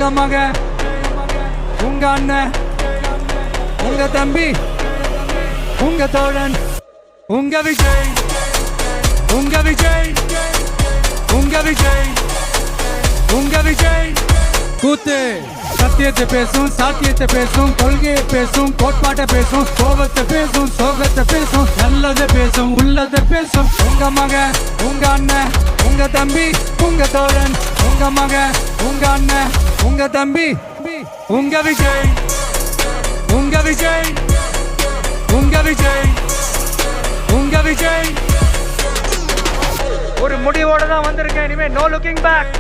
உங்க மகன், உங்க அண்ணன், உங்க தம்பி, உங்க தோழன், உங்க விஜய், உங்க விஜய், உங்க விஜய், உங்க விஜய். கூத்து சத்தியத்தை பேசும், சாத்தியத்தை பேசும், கொள்கையை பேசும், கோட்பாட்டை பேசும், கோபத்தை பேசும், சோகத்தை பேசும், நல்லதை பேசும், உள்ளதை பேசும். உங்க மகன், உங்க அண்ணன், உங்க தம்பி, உங்க தோழன், உங்க மகன், உங்க அண்ணன், உங்க தம்பி, உங்க விஜய், உங்க விஜய், உங்க விஜய், உங்க விஜய். ஒரு முடிவோட தான் வந்திருக்கேன். இனிமே நோ லுக்கிங் பேக்.